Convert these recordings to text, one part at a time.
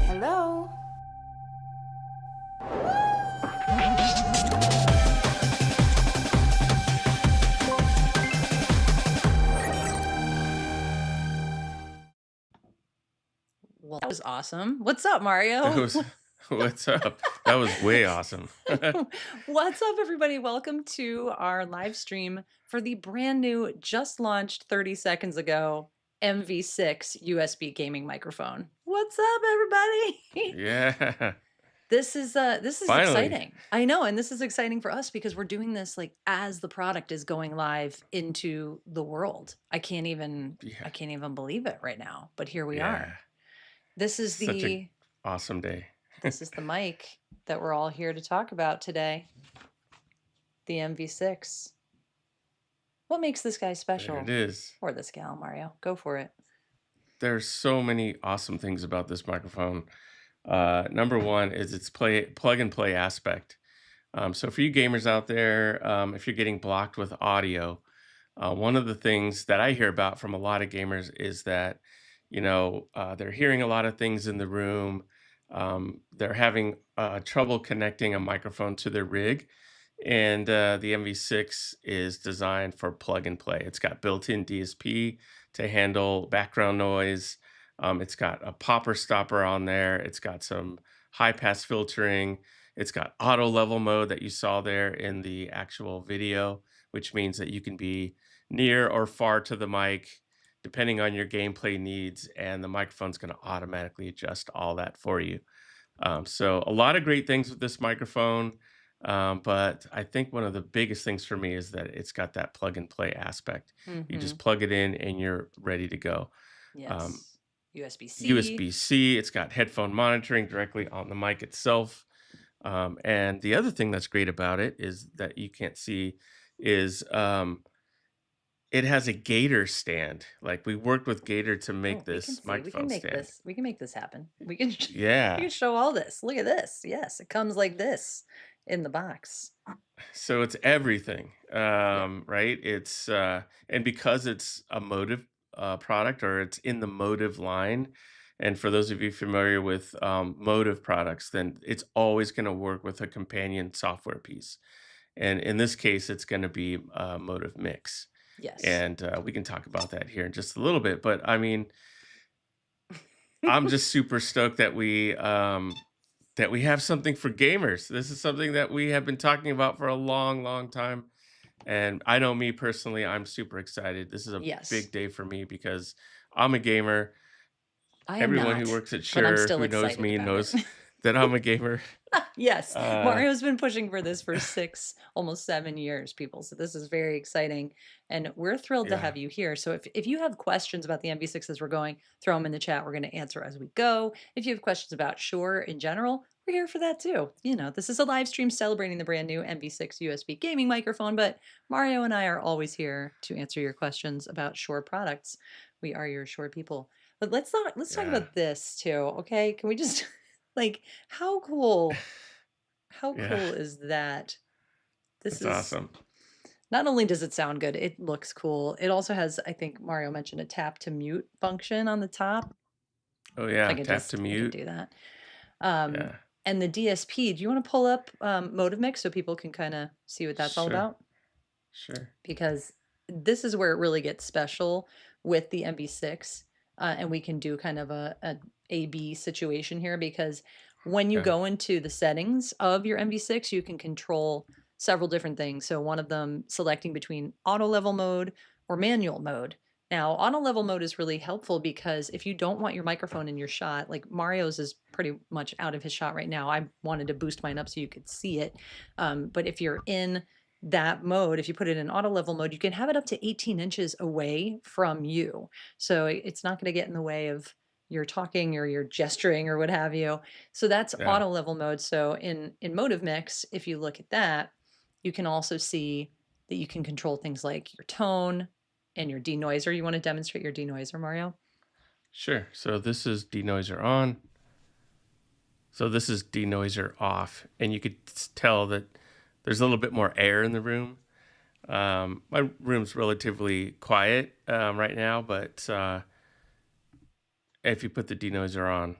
Hello? Well, that was awesome. What's up, That Mario? was what's up? That was way awesome. What's up, everybody? Welcome to our live stream for the brand new, just launched 30 seconds ago, MV6 USB gaming microphone. What's up, everybody? Yeah. This is Finally. exciting. I know, and this is exciting for us because we're doing this like as the product is going live into the world. I can't even Yeah. I can't even believe it right now, but here we are. Yeah. This is Such a the awesome day. this is the mic that we're all here to talk about today. The MV6. What makes this guy There special? it is. Or this gal, Mario? Go for it. There's so many awesome things about this microphone. Number one is its plug and play aspect. So for you gamers out there, if you're getting blocked with audio, one of the things that I hear about from a lot of gamers is that, they're hearing a lot of things in the room. They're having trouble connecting a microphone to their rig. And the MV6 is designed for plug and play. It's got built-in DSP to handle background noise. It's got a popper stopper on there. It's got some high pass filtering. It's got auto level mode that you saw there in the actual video, which means that you can be near or far to the mic depending on your gameplay needs, and the microphone's going to automatically adjust all that for you. So a lot of great things with this microphone. But I think one of the biggest things for me is that it's got that plug and play aspect. You Mm-hmm. just plug it in and you're ready to go. Um, Yes. USB-C. USB-C, it's got headphone monitoring directly on the mic itself. And the other thing that's great about it is that you can't see is it has a gator stand. Like we worked with Gator to make Oh, we can this see. We can microphone make stand. this. We can make this happen. We can we Yeah. can show all this. Look at this. Yes, it comes like this in the box. So it's everything, Yeah. right? It's and because it's a Motive product, or it's in the Motive line, and for those of you familiar with Motive products, then it's always going to work with a companion software piece. And in this case, it's going to be Motive Mix, Yes. and we can talk about that here in just a little bit. But I mean, I'm just super stoked that we have something for gamers. This is something that we have been talking about for a long, long time. And I know me personally, I'm super excited. This is a Yes. big day for me because I'm a gamer. I am Everyone who not, works at but I'm Shure, still who knows excited me, about it. knows that I'm a gamer. Yes, Uh, Mario's been pushing for this for 6, almost 7 years, people. So this is very exciting, and we're thrilled to yeah, have you here. So if you have questions about the MV6 as we're going, throw them in the chat. We're going to answer as we go. If you have questions about Shure in general, we're here for that too. You know, this is a live stream celebrating the brand new MV6 USB gaming microphone, but Mario and I are always here to answer your questions about Shure products. We are your Shure people. But let's talk yeah, about this too, okay? Can we just like how cool how yeah. cool is that? This It's is awesome. not only does it sound good, it looks cool. It also has, I think Mario mentioned, a tap to mute function on the top. Oh If I yeah, could tap to I can mute. do that. Um, Yeah, and the DSP, do you want to pull up Motive Mix so people can kind of see what that's all sure, about? sure. Because this is where it really gets special with the MV6. And we can do kind of a A/B situation here because when you Yeah, go into the settings of your MV6, you can control several different things. So one of them selecting between auto level mode or manual mode. Now, auto level mode is really helpful because if you don't want your microphone in your shot, like Mario's is pretty much out of his shot right now. I wanted to boost mine up so you could see it. But if you're in that mode, if you put it in auto level mode, you can have it up to 18 inches away from you. So it's not going to get in the way of you're talking or you're gesturing or what have you. So that's Yeah. auto level mode. So in Motive Mix, if you look at that, you can also see that you can control things like your tone and your denoiser. You want to demonstrate your denoiser, Mario? Sure. So this is denoiser on. So this is denoiser off, and you could tell that there's a little bit more air in the room. My room's relatively quiet right now, but if you put the denoiser on,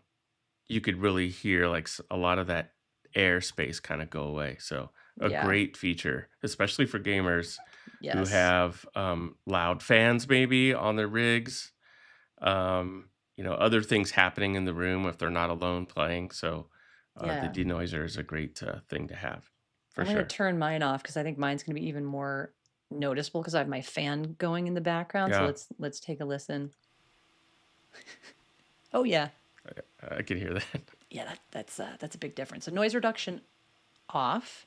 you could really hear like a lot of that airspace kind of go away. So a Yeah. great feature, especially for gamers who Yes. have loud fans maybe on their rigs. Other things happening in the room if they're not alone playing. So the Yeah. denoiser is a great thing to have for I'm gonna sure. turn mine off because I think mine's gonna be even more noticeable because I have my fan going in the background. So Yeah, let's take a listen. Oh yeah. I could hear that. Yeah, that's a big difference. So noise reduction off,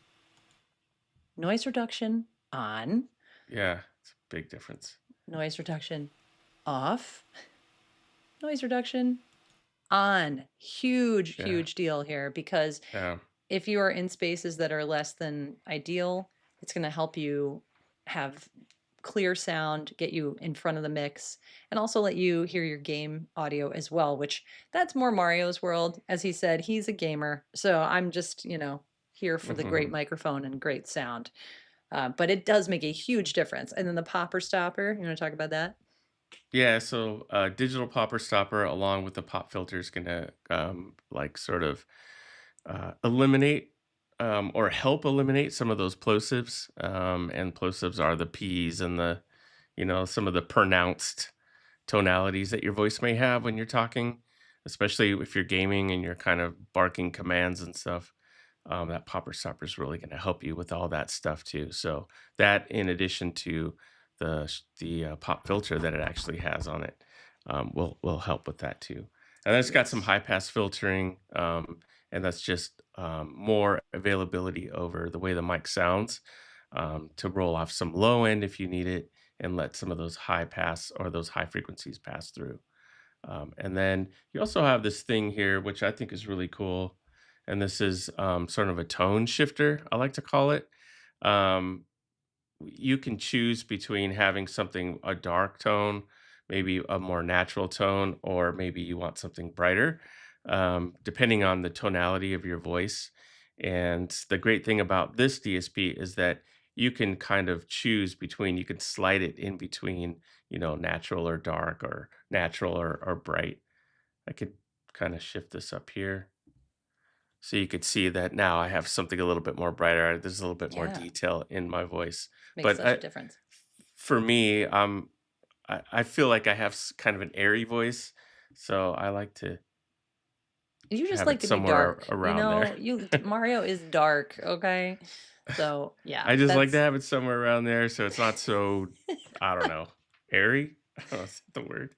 noise reduction on, Yeah, it's a big difference. noise reduction off, noise reduction on. Huge, Yeah, huge deal here because yeah. if you are in spaces that are less than ideal, it's going to help you have clear sound, get you in front of the mix, and also let you hear your game audio as well, which that's more Mario's world. As he said, he's a gamer. So I'm just, here for the great Hmm. microphone and great sound. But it does make a huge difference. And then the popper stopper, you want to talk about that? Yeah, so digital popper stopper along with the pop filter is gonna like sort of eliminate or help eliminate some of those plosives. And plosives are the P's and the some of the pronounced tonalities that your voice may have when you're talking, especially if you're gaming and you're kind of barking commands and stuff. That popper stopper is really going to help you with all that stuff too. So that, in addition to the pop filter that it actually has on it, will help with that too. And then it's got some Yes. high pass filtering, and that's just more availability over the way the mic sounds, to roll off some low end if you need it, and let some of those high pass or those high frequencies pass through. And then you also have this thing here, which I think is really cool. And this is sort of a tone shifter, I like to call it. Um, you can choose between having something a dark tone, maybe a more natural tone, or maybe you want something brighter, depending on the tonality of your voice. And the great thing about this DSP is that you can kind of choose between, you can slide it in between, natural or dark or natural or bright. I could kind of shift this up here. So you could see that now I have something a little bit more brighter. There's a little bit more Yeah. detail in my voice. Makes But such a difference. for me, I feel like I have kind of an airy voice, so I like to You just have like it to be somewhere dark. around there. Mario is dark, okay? So, yeah, I just like to that's have it somewhere around there, so it's not so, I don't know, airy. I don't know if that's the word.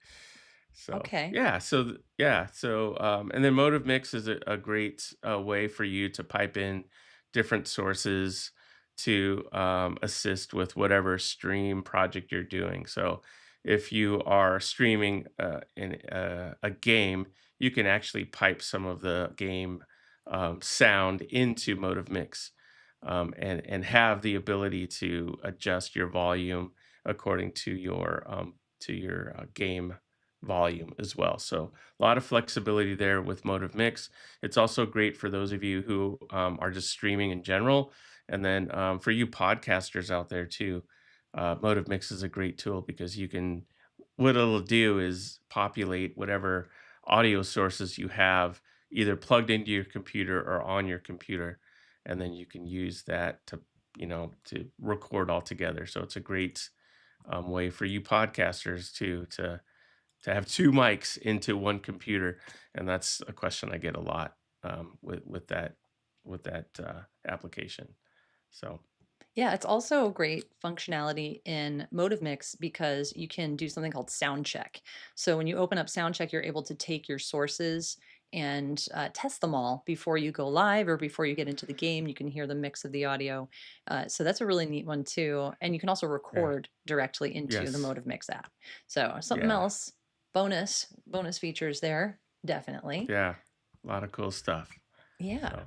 So okay. yeah, yeah, so and then Motive Mix is a great way for you to pipe in different sources to assist with whatever stream project you're doing. So if you are streaming in a game, you can actually pipe some of the game sound into Motive Mix, and have the ability to adjust your volume according to your game volume as well. So a lot of flexibility there with Motive Mix. It's also great for those of you who are just streaming in general, and then for you podcasters out there too. Motive Mix is a great tool because you can. What it'll do is populate whatever audio sources you have either plugged into your computer or on your computer, and then you can use that to record all together. So it's a great way for you podcasters to have 2 mics into 1 computer, and that's a question I get a lot, with that application. So, Yeah, it's also great functionality in Motive Mix because you can do something called sound check. So when you open up sound check, you're able to take your sources and test them all before you go live or before you get into the game. You can hear the mix of the audio. So that's a really neat one too. And you can also yeah. record directly into the Yes. Motive Mix app. So something Yeah. else. bonus features there, definitely. Yeah, a lot of cool stuff. So Yeah.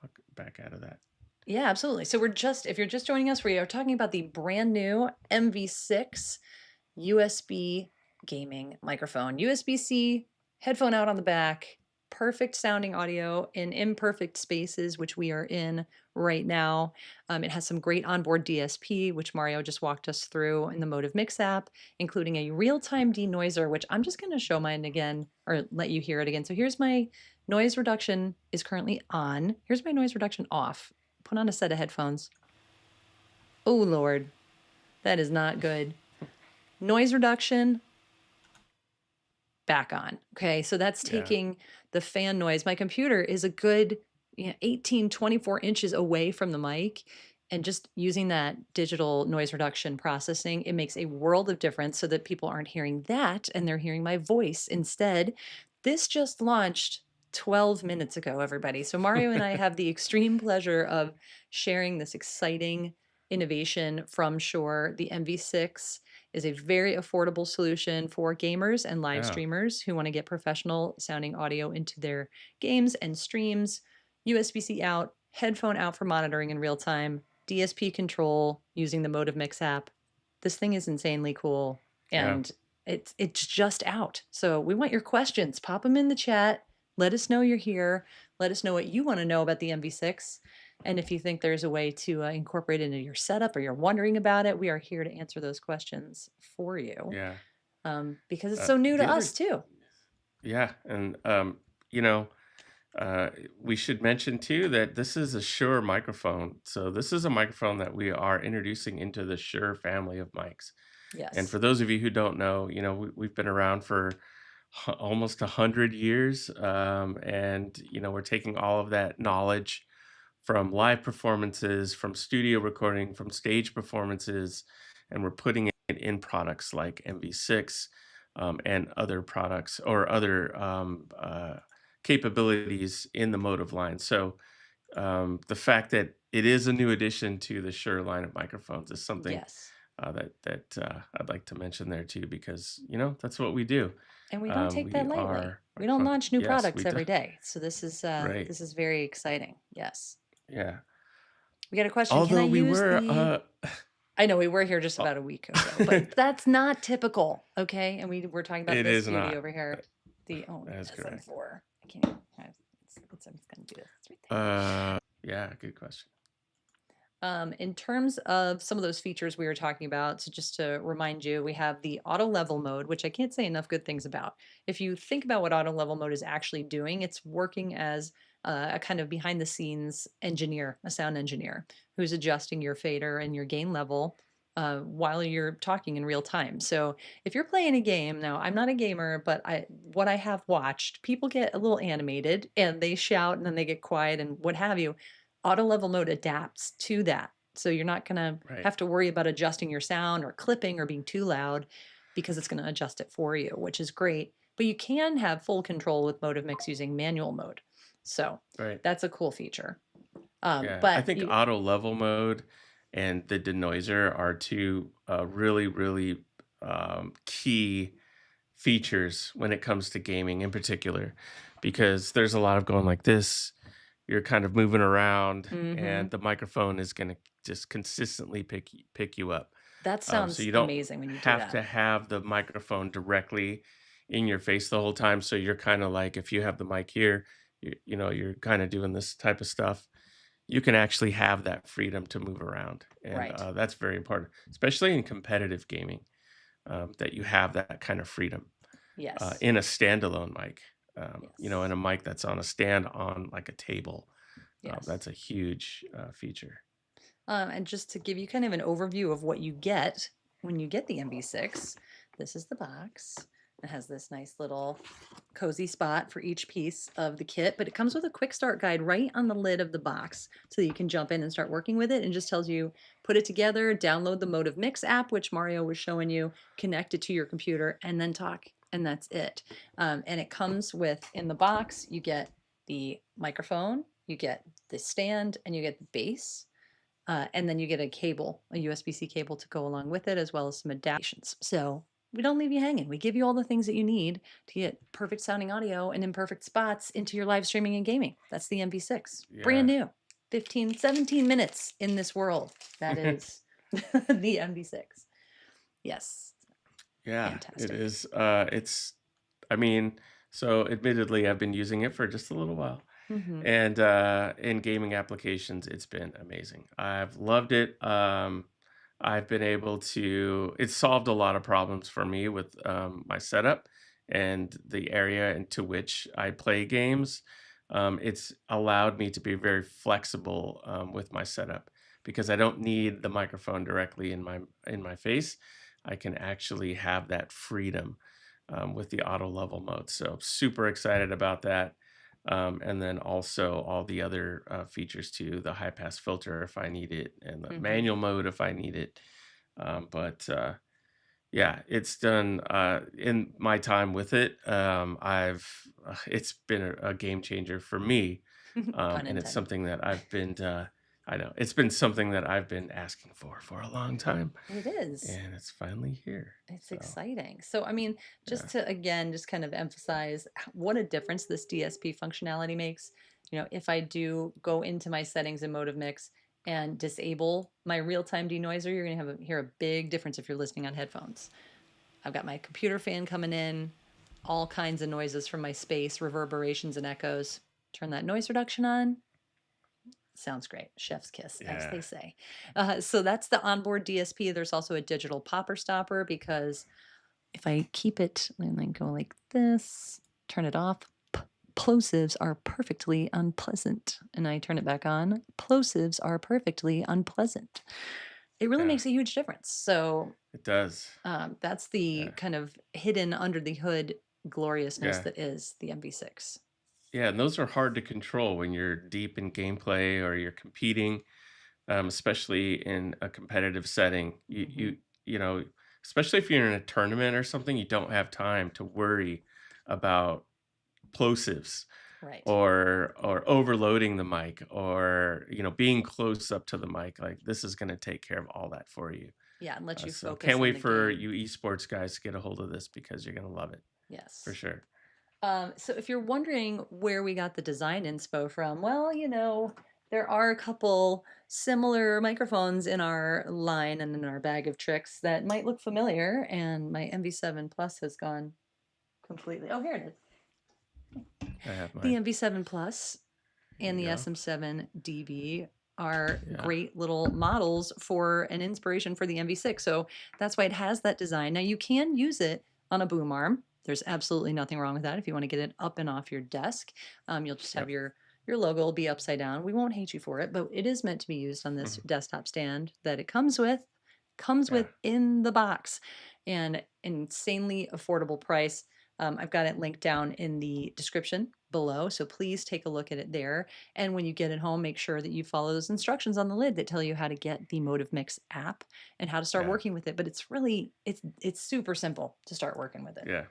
I'll get back out of that. Yeah, absolutely. So if you're just joining us, we are talking about the brand new MV6 USB gaming microphone. USB-C, headphone out on the back, perfect sounding audio in imperfect spaces, which we are in right now. It has some great onboard DSP, which Mario just walked us through in the Motive Mix app, including a real-time denoiser, which I'm just going to show mine again or let you hear it again. So here's my noise reduction is currently on. Here's my noise reduction off. Put on a set of headphones. Oh, Lord. That is not good. Noise reduction, back on. Okay, so that's Yeah. taking the fan noise. My computer is a good 18, 24 inches away from the mic. And just using that digital noise reduction processing, it makes a world of difference so that people aren't hearing that and they're hearing my voice instead. This just launched 12 minutes ago, everybody. So Mario and I have the extreme pleasure of sharing this exciting innovation from Shure, the MV6 is a very affordable solution for gamers and live Yeah. streamers who want to get professional sounding audio into their games and streams. USB-C out, headphone out for monitoring in real time, DSP control using the Motive Mix app. This thing is insanely cool Yeah. and it's just out. So we want your questions. Pop them in the chat. Let us know you're here. Let us know what you want to know about the MV6. And if you think there's a way to incorporate it into your setup or you're wondering about it, we are here to answer those questions for you Yeah. because it's so new to The us other, too. yeah, and you know, we should mention too that this is a Shure microphone. So this is a microphone that we are introducing into the Shure family of mics. And Yes. for those of you who don't know, we've been around for almost 100 years, and we're taking all of that knowledge from live performances, from studio recording, from stage performances, and we're putting it in products like MV6 and other products or other capabilities in the Motive line. So the fact that it is a new addition to the Shure line of microphones is something Yes. that I'd like to mention there too, because that's what we do. And we don't take We that lightly. are We don't microphone. launch new Yes, products we do. every day. So Right. this is very exciting. Yes. Yeah. We got a question. Can I Although we use were, the I know we were here just about a week ago, but that's not typical, okay? And we were talking about it this is beauty not. over here. The That is correct. SM4. I can't even. I'm just gonna do this. It's right there. Yeah, good question. In terms of some of those features we were talking about, so just to remind you, we have the auto level mode, which I can't say enough good things about. If you think about what auto level mode is actually doing, it's working as a kind of behind the scenes engineer, a sound engineer, who's adjusting your fader and your gain level while you're talking in real time. So if you're playing a game, now I'm not a gamer, but what I have watched, people get a little animated and they shout and then they get quiet and what have you. Auto level mode adapts to that. So you're not going to Right. have to worry about adjusting your sound or clipping or being too loud because it's going to adjust it for you, which is great. But you can have full control with Motive Mix using manual mode. So Right. that's a cool feature. Yeah. I But think you, auto level mode and the denoiser are two really, really key features when it comes to gaming in particular, because there's a lot of going like this. You're kind of moving around, mhm. and the microphone is going to just consistently pick you up. That So sounds you don't amazing when you do have that. to have the microphone directly in your face the whole time. So you're kind of like, if you have the mic here, you're kind of doing this type of stuff. You can actually have that freedom to move around, and Right. that's very important, especially in competitive gaming, that you have that kind of freedom Yes. in a standalone mic. In Yes. a mic that's on a stand on like a table. Yes. That's a huge feature. And just to give you kind of an overview of what you get when you get the MV6, this is the box. It has this nice little cozy spot for each piece of the kit, but it comes with a quick start guide right on the lid of the box so that you can jump in and start working with it and just tells you put it together, download the Motive Mix app, which Mario was showing you, connect it to your computer, and then talk. And that's it. And it comes with, in the box, you get the microphone, you get the stand, and you get the base. And then you get a cable, a USB-C cable to go along with it, as well as some adaptations. So We don't leave you hanging. We give you all the things that you need to get perfect sounding audio and in perfect spots into your live streaming and gaming. That's the MV6. Brand Yeah. new. 15, 17 minutes in this world. That is the MV6. Yes. Yeah, it Fantastic. is. It's, I mean, so admittedly, I've been using it for just a little while. Hmm. And in gaming applications, it's been amazing. I've loved it. I've been able to, it's solved a lot of problems for me with my setup and the area into which I play games. It's allowed me to be very flexible with my setup because I don't need the microphone directly in my face. I can actually have that freedom with the auto level mode. So super excited about that. And then also all the other features too, the high pass filter if I need it, and the Hmm. manual mode if I need it. But yeah, it's done in my time with it. It's been a game changer for me, Pun and it's intended. something that I've been. I know it's been something that I've been asking for a long time, It is. and it's finally here. It's So exciting. So, I mean, just yeah, to again, just kind of emphasize what a difference this DSP functionality makes. If I do go into my settings in Mode of Mix and disable my real-time denoiser, you're going to hear a big difference if you're listening on headphones. I've got my computer fan coming in, all kinds of noises from my space, reverberations and echoes. Turn that noise reduction on. Sounds great. Chef's kiss, as yeah, they say. So that's the onboard DSP. There's also a digital popper stopper because if I keep it and then go like this, turn it off, plosives are perfectly unpleasant. And I turn it back on, plosives are perfectly unpleasant. It really yeah. makes a huge difference. So It does. that's the Yeah, kind of hidden under the hood gloriousness yeah. that is the MV6. Yeah, and those are hard to control when you're deep in gameplay or you're competing, especially in a competitive setting. Hmm. You know, especially if you're in a tournament or something, you don't have time to worry about plosives Right. or overloading the mic or being close up to the mic. Like this is going to take care of all that for you. Yeah, and let you So focus can't on wait the for game. you esports guys to get a hold of this because you're going to love it for Yes. sure. So if you're wondering where we got the design inspo from, well, there are a couple similar microphones in our line and in our bag of tricks that might look familiar, and my MV7 Plus has gone completely. Oh, here it is. I have The mine. MV7 Plus Here and you the go. SM7 DB are Yeah. great little models for an inspiration for the MV6. So that's why it has that design. Now you can use it on a boom arm. There's absolutely nothing wrong with that. If you want to get it up and off your desk, you'll just have Yep. your logo will be upside down. We won't hate you for it, but it is meant to be used on this desktop stand that it comes with. Comes Yeah. with in the box, and insanely affordable price. I've got it linked down in the description below, so please take a look at it there. And when you get it home, make sure that you follow those instructions on the lid that tell you how to get the Motive Mix app and how to start Yeah. working with it. But it's super simple to start working with it. Yeah.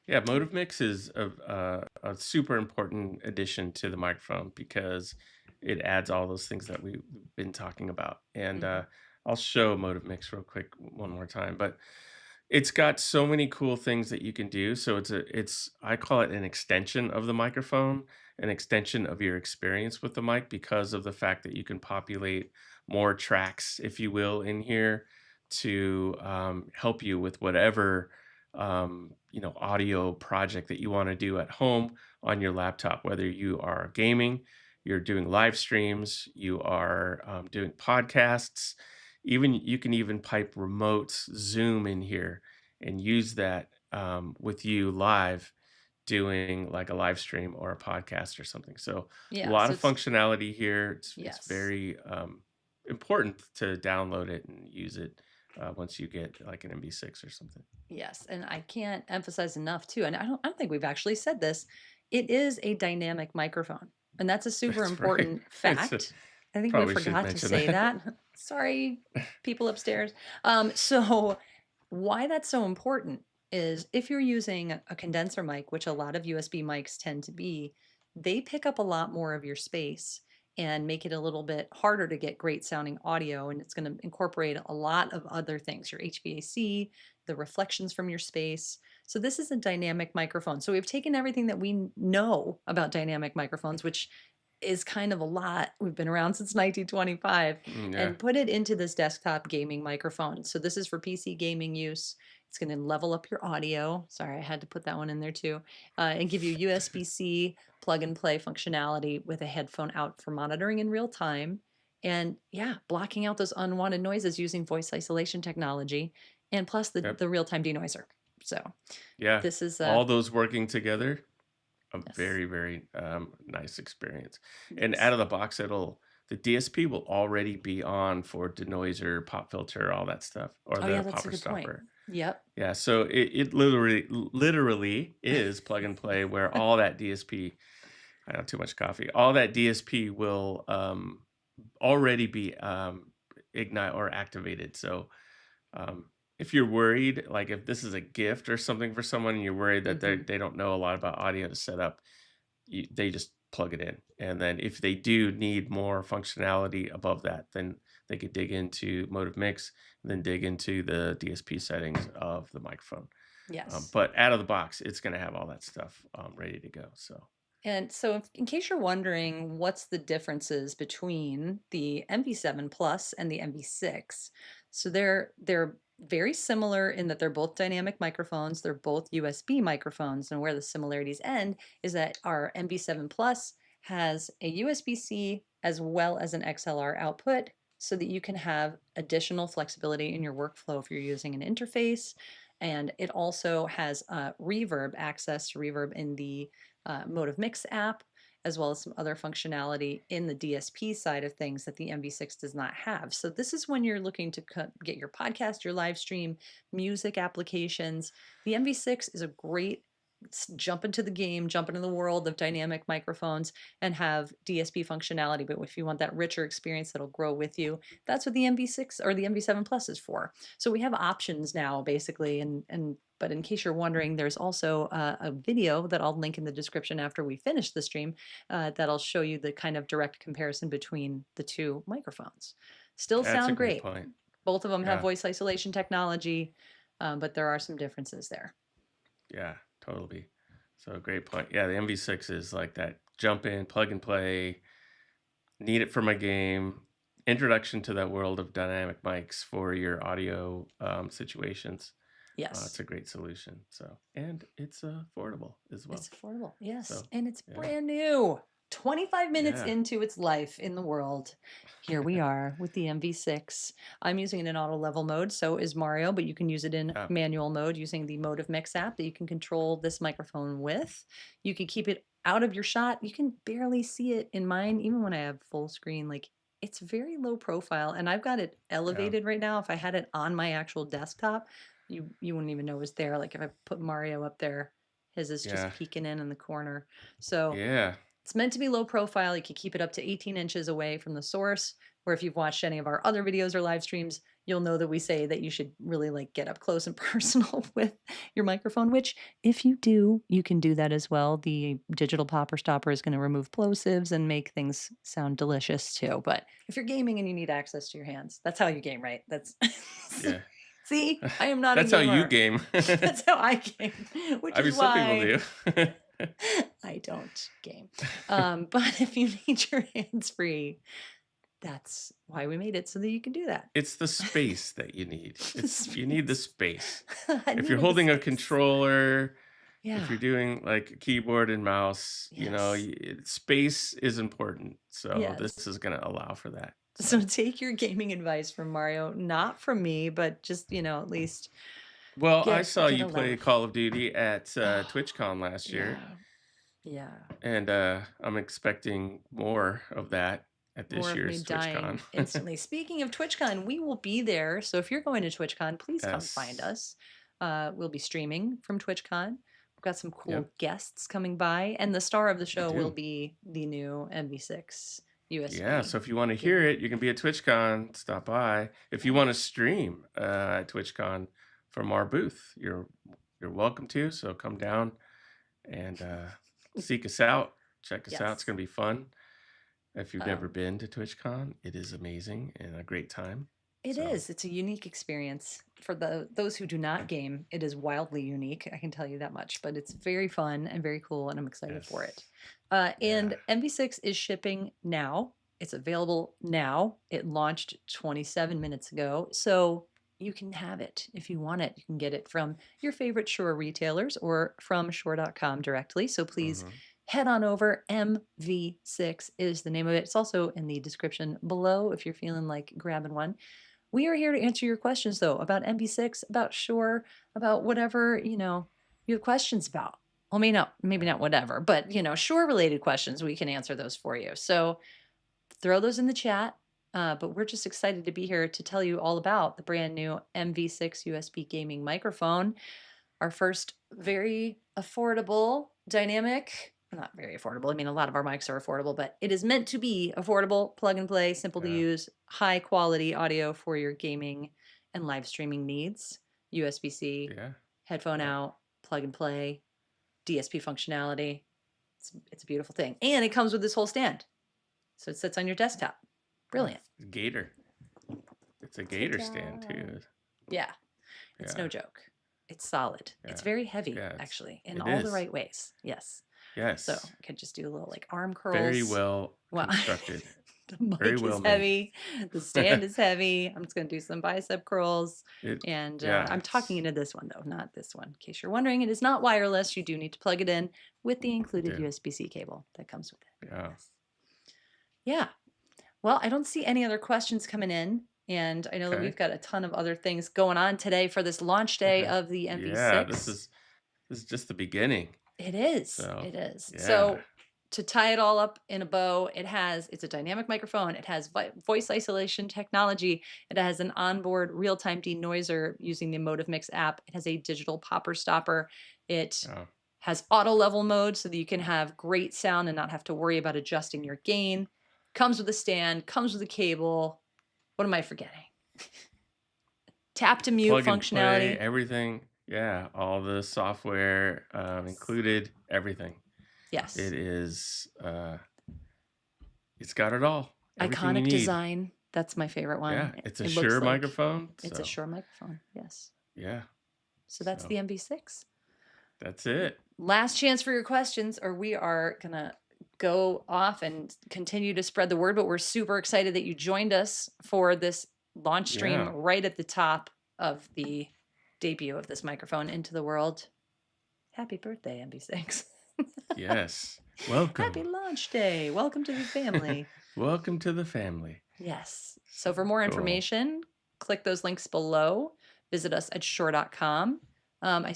Yeah, Motive Mix is a super important addition to the microphone because it adds all those things that we've been talking about. And Mhm. I'll show Motive Mix real quick one more time, but it's got so many cool things that you can do. So it's I call it an extension of the microphone, an extension of your experience with the mic because of the fact that you can populate more tracks, if you will, in here to help you with whatever audio project that you want to do at home on your laptop, whether you are gaming, you're doing live streams, you are doing podcasts, even you can even pipe remote Zoom in here and use that with you live doing like a live stream or a podcast or something. So a Yeah, lot so of it's functionality here. It's yes. very important to download it and use it once you get like an MB6 or something. Yes, and I can't emphasize enough too, and I don't think we've actually said this. It is a dynamic microphone, and that's a super That's right. important It's fact. I think we probably should forgot to mention say that. that. Sorry, people upstairs. So why that's so important is if you're using a condenser mic, which a lot of USB mics tend to be, they pick up a lot more of your space. and make it a little bit harder to get great sounding audio. And it's going to incorporate a lot of other things, your HVAC, the reflections from your space. So this is a dynamic microphone. So we've taken everything that we know about dynamic microphones, which is kind of a lot. We've been around since 1925, Yeah. and put it into this desktop gaming microphone. So this is for PC gaming use. It's going to level up your audio. Sorry, I had to put that one in there too, and give you USB-C plug and play functionality with a headphone out for monitoring in real time. And yeah, blocking out those unwanted noises using voice isolation technology, and plus Yep. the real-time denoiser. So Yeah. this is All those working together, a yes, very, very nice experience. And out yes. of the box, the DSP will already be on for denoiser, pop filter, all that stuff, or Oh the yeah, that's a popper good point. stopper. Yep. Yeah, so it literally is plug and play where all that DSP, I know too much coffee, all that DSP will already be ignite or activated. So um, if you're worried, like if this is a gift or something for someone, and you're worried that Hmm. they don't know a lot about audio to set up, they just plug it in. And then if they do need more functionality above that, then they could dig into Motive Mix and then dig into the DSP settings of the microphone. Yes. But out of the box, it's going to have all that stuff ready to go. So And so, in case you're wondering what's the differences between the MV7 Plus and the MV6, so they're very similar in that they're both dynamic microphones. They're both USB microphones, and where the similarities end is that our MV7 Plus has a USB-C as well as an XLR output, so that you can have additional flexibility in your workflow if you're using an interface. And it also has reverb access to reverb in the Motive Mix app, as well as some other functionality in the DSP side of things that the MV6 does not have. So this is when you're looking to get your podcast, your live stream, music applications. The MV6 is a great jump into the game, jump into the world of dynamic microphones and have DSP functionality. But if you want that richer experience that'll grow with you, that's what the MV6 or the MV7 Plus is for. So we have options now, basically, and but in case you're wondering, there's also a video that I'll link in the description after we finish the stream that'll show you the kind of direct comparison between the two microphones. Still that's a sound great great. point. Both of them have Yeah, voice isolation technology, but there are some differences there. yeah, totally. So great point. Yeah, the MV6 is like that jump in, plug and play, need it for my game, introduction to that world of dynamic mics for your audio situations. Yes. It's a great solution. So, and it's affordable as It's well. affordable. Yes. So, And it's yeah, brand new. 25 minutes yeah, into its life in the world. Here we are with the MV6. I'm using it in auto level mode, so is Mario, but you can use it in yeah, manual mode using the Motive Mix app that you can control this microphone with. You can keep it out of your shot. You can barely see it in mine, even when I have full screen. Like, it's very low profile, and I've got it yeah, elevated right now. If I had it on my actual desktop, you wouldn't even know it was there. Like if I put Mario up there, his is just yeah, peeking in the corner. So yeah. it's meant to be low profile. You can keep it up to 18 inches away from the source. Where if you've watched any of our other videos or live streams, you'll know that we say that you should really like get up close and personal with your microphone, which if you do, you can do that as well. The digital popper stopper is going to remove plosives and make things sound delicious too. But if you're gaming and you need access to your hands, that's how you game, right? That's Yeah. see, I am not a That's how you gamer. game. That's how I game, which I mean, is some people why do. I don't game. But if you need your hands free, that's why we made it so that you can do that. It's the space that you need. The You need the space. space. I If you're needed the holding a space. controller, if Yeah. you're doing like a keyboard and mouse, Yes. space is important. So this Yes. is going to allow for that. So So, take your gaming advice from Mario, not from me, but just, at least well, I get saw get you a play laugh. Call of Duty at Oh, TwitchCon last year, yeah. Yeah. and I'm expecting more of that at More this of me year's TwitchCon. dying instantly. Speaking of TwitchCon, we will be there. So if you're going to TwitchCon, please come find Yes. us. We'll be streaming from TwitchCon. We've got some Yep. cool guests coming by, and the star of the We show will do. be the new MV6 Yeah, USB so if you want to hear gaming. it, you can be at TwitchCon. Stop by. If you Yeah. want to stream at TwitchCon from our booth, you're welcome to. So come down and seek us out. Check us out. It's Yes. gonna be fun. If you've never Um, been to TwitchCon, it is amazing and a great time. it So, is. It's a unique experience for those who do not game. It is wildly unique. I can tell you that much. But it's very fun and very cool, and I'm excited for it. yes. Yeah. And MV6 is shipping now. It's available now. It launched 27 minutes ago, so you can have it if you want it. You can get it from your favorite Shure retailers or from Shure.com directly. So please Mhm. head on over. MV6 is the name of it. It's also in the description below if you're feeling like grabbing one. We are here to answer your questions, though, about MV6, about Shure, about whatever, you have questions about. Well, maybe Yeah. not whatever, but, Shure related questions, we can answer those for you. So throw those in the chat. But we're just excited to be here to tell you all about the brand new MV6 USB gaming microphone, our first very affordable dynamic, not very affordable. I mean, a lot of our mics are affordable, but it is meant to be affordable, plug and play, simple to Yeah. use, high quality audio for your gaming and live streaming needs. USB-C, Yeah. headphone Yeah. out, plug and play, DSP functionality. It's a beautiful thing. And it comes with this whole stand. So it sits on your desktop. Yeah. Brilliant. Gator. It's a gator stand Ta-da. too. Yeah, it's no Yeah. joke. It's solid. It's Yeah. very heavy, Yeah. actually, in It all the is. right ways. Yes. So Yes. I could just do a little like arm Very curls. well Well, constructed. the Very mic well is made. heavy. The stand is heavy. I'm just going to do some bicep curls. It And yeah, I'm talking into this one, though, not this one. In case you're wondering, it is not wireless. You do need to plug it in with the you included do. USB-C cable that comes with it. Yeah. Yes. Yeah. Well, I don't see any other questions coming in. And I know that Okay. we've got a ton of other things going on today for this launch day of the Yeah, MV6. this is just the beginning. It is. So, It is. yeah. So to tie it all up in a bow, it's a dynamic microphone. It has voice isolation technology. It has an onboard real-time denoiser using the Emotive Mix app. It has a digital popper stopper. It Oh, has auto level mode so that you can have great sound and not have to worry about adjusting your gain. Comes with a stand, comes with a cable. What am I forgetting? Tap to mute plug and play, functionality. everything. Yeah, all the software Yes. included, everything. Yes. It is it's got it all. Everything you Iconic need. design. That's my favorite Yeah, one. it's a It looks Shure like microphone, it's a so Shure microphone. Yes. yeah. So that's So, the MV6. that's it. Last chance for your questions, or we are going to go off and continue to spread the word. But we're super excited that you joined us for this launch stream Yeah. right at the top of the debut of this microphone into the world. Happy birthday, MV6. Yes. Happy Welcome. launch day. Welcome to the family. Welcome to the family. Yes. So So for more cool. information, click those links below. Visit us at Shure.com. I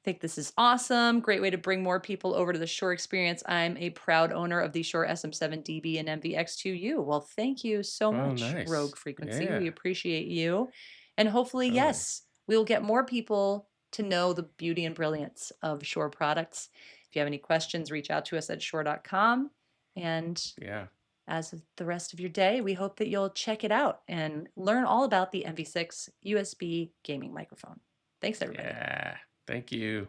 think this is awesome. Great way to bring more people over to the Shure experience. I'm a proud owner of the Shure SM7DB and MVX2U. Well, thank you so Oh, much, nice. Rogue Frequency. We Yeah, appreciate you. And hopefully, totally. yes, we'll get more people to know the beauty and brilliance of Shure products. If you have any questions, reach out to us at Shure.com. And Yeah. as of the rest of your day, we hope that you'll check it out and learn all about the MV6 USB gaming microphone. Thanks, everybody. Yeah. Thank you.